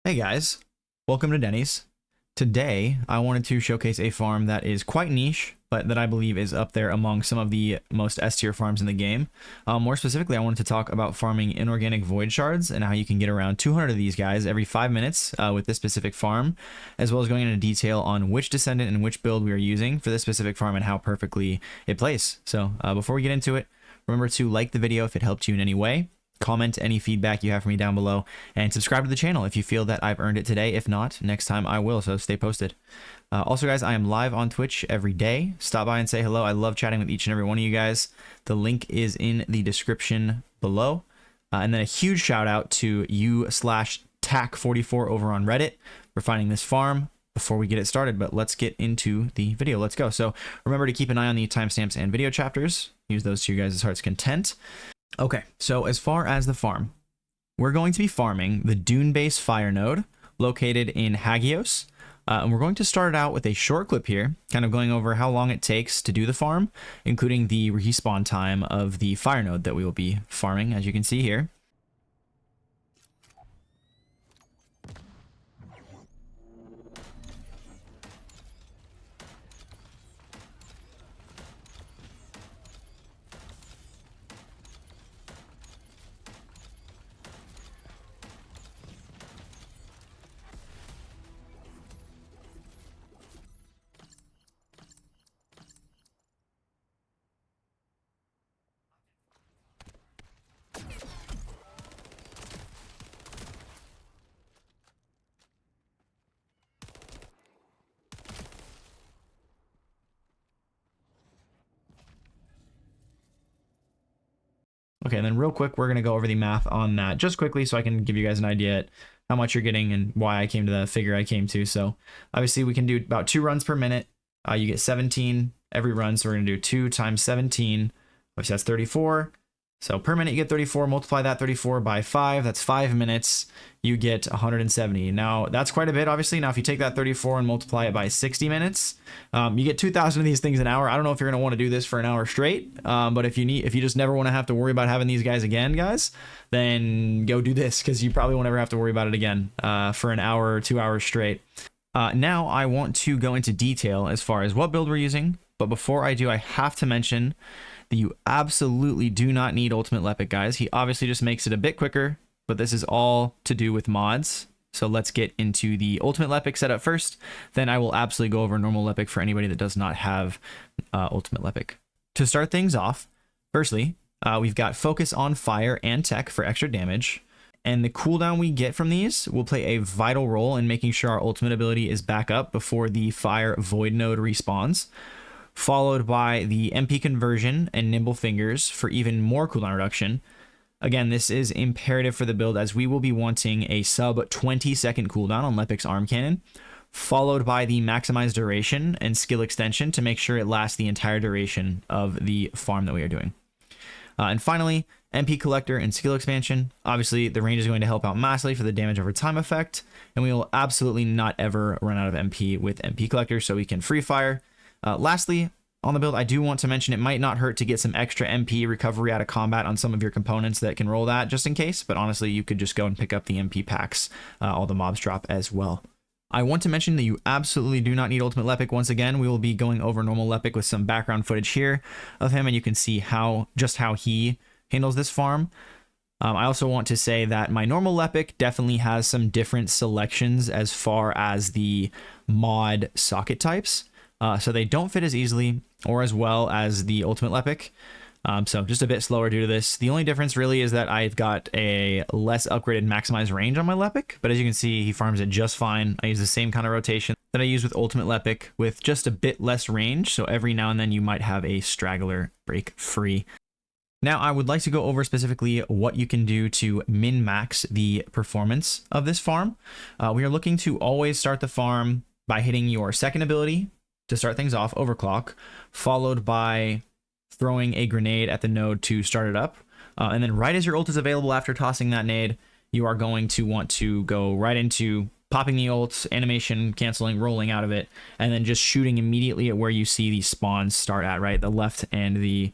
Hey guys, welcome to Denny's. Today, I wanted to showcase a farm that is quite niche, but that I believe is up there among some of the most S tier farms in the game. More specifically, I wanted to talk about farming inorganic void shards and how you can get around 200 of these guys every 5 minutes with this specific farm, as well as going into detail on which Descendant and which build we are using for this specific farm and how perfectly it plays. So before we get into it, remember to like the video if it helped you in any way. Comment any feedback you have for me down below, and subscribe to the channel if you feel that I've earned it today. If not, next time I will, so stay posted. Also, guys, I am live on Twitch every day. Stop by and say hello. I love chatting with each and every one of you guys. The link is in the description below. And then a huge shout out to you/TAC44 over on Reddit for finding this farm before we get it started. But let's get into the video. Let's go. So remember to keep an eye on the timestamps and video chapters. Use those to your guys' heart's content. Okay, so as far as the farm, we're going to be farming the Dune Base Fire Node located in Hagios. And we're going to start out with a short clip here, kind of going over how long it takes to do the farm, including the respawn time of the Fire Node that we will be farming, as you can see here. Okay, and then real quick, we're going to go over the math on that just quickly so I can give you guys an idea at how much you're getting and why I came to the figure I came to. So obviously we can do about 2 runs per minute. You get 17 every run, so we're going to do 2 times 17. Obviously that's 34. So per minute you get 34, multiply that 34 by 5, that's 5 minutes, you get 170. Now that's quite a bit, obviously. Now if you take that 34 and multiply it by 60 minutes, you get 2,000 of these things an hour. I don't know if you're gonna want to do this for an hour straight, but if you just never want to have to worry about having these guys again, guys, then go do this, because you probably won't ever have to worry about it again for an hour or 2 hours straight. Now I want to go into detail as far as what build we're using, but before I do, I have to mention that you absolutely do not need Ultimate Lepic, guys. He obviously just makes it a bit quicker, but this is all to do with mods. So let's get into the Ultimate Lepic setup first. Then I will absolutely go over normal Lepic for anybody that does not have Ultimate Lepic. To start things off, firstly, we've got Focus on Fire and Tech for extra damage. And the cooldown we get from these will play a vital role in making sure our ultimate ability is back up before the Fire Void node respawns, followed by the MP conversion and Nimble Fingers for even more cooldown reduction. Again, this is imperative for the build as we will be wanting a sub 20-second cooldown on Lepic's arm cannon, followed by the maximized duration and skill extension to make sure it lasts the entire duration of the farm that we are doing. And finally, MP collector and skill expansion. Obviously, the range is going to help out massively for the damage over time effect, and we will absolutely not ever run out of MP with MP collector, so we can free fire. Lastly, on the build, I do want to mention it might not hurt to get some extra MP recovery out of combat on some of your components that can roll that just in case, but honestly, you could just go and pick up the MP packs all the mobs drop as well. I want to mention that you absolutely do not need Ultimate Lepic. Once again, we will be going over normal Lepic with some background footage here of him, and you can see just how he handles this farm. I also want to say that my normal Lepic definitely has some different selections as far as the mod socket types. So they don't fit as easily or as well as the Ultimate Lepic. So just a bit slower due to this. The only difference really is that I've got a less upgraded maximized range on my Lepic, but as you can see, he farms it just fine. I use the same kind of rotation that I use with Ultimate Lepic with just a bit less range. So every now and then you might have a straggler break free. Now, I would like to go over specifically what you can do to min-max the performance of this farm. We are looking to always start the farm by hitting your second ability to start things off, Overclock, followed by throwing a grenade at the node to start it up. And then right as your ult is available after tossing that nade, you are going to want to go right into popping the ult, animation, canceling, rolling out of it, and then just shooting immediately at where you see the spawns start at, right? The left and the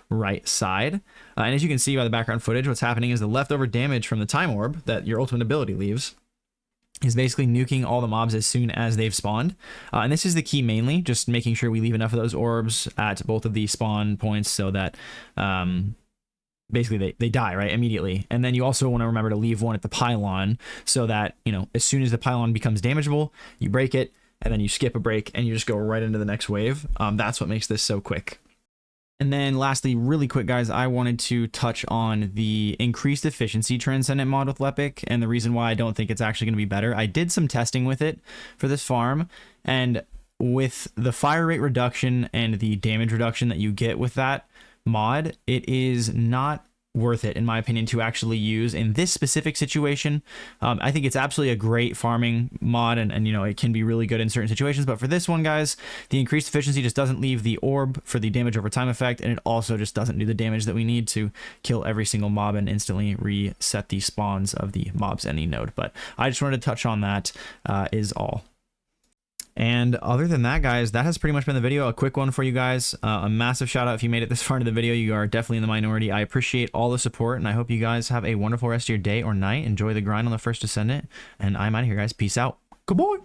right side. And as you can see by the background footage, what's happening is the leftover damage from the time orb that your ultimate ability leaves is basically nuking all the mobs as soon as they've spawned. And this is the key mainly, just making sure we leave enough of those orbs at both of the spawn points so that basically they die, right, immediately. And then you also want to remember to leave one at the pylon so that, you know, as soon as the pylon becomes damageable, you break it, and then you skip a break and you just go right into the next wave. That's what makes this so quick. And then lastly, really quick, guys, I wanted to touch on the increased efficiency Transcendent mod with Lepic, and the reason why I don't think it's actually going to be better. I did some testing with it for this farm, and with the fire rate reduction and the damage reduction that you get with that mod, it is not worth it, in my opinion, to actually use in this specific situation. I think it's absolutely a great farming mod, and you know, it can be really good in certain situations, but for this one, guys, the increased efficiency just doesn't leave the orb for the damage over time effect, and it also just doesn't do the damage that we need to kill every single mob and instantly reset the spawns of the mobs any node. But I just wanted to touch on that, is all. And other than that, guys, that has pretty much been the video. A quick one for you guys. A massive shout out if you made it this far into the video. You are definitely in the minority. I appreciate all the support, and I hope you guys have a wonderful rest of your day or night. Enjoy the grind on the first Descendant, and I'm out of here, guys. Peace out. Goodbye.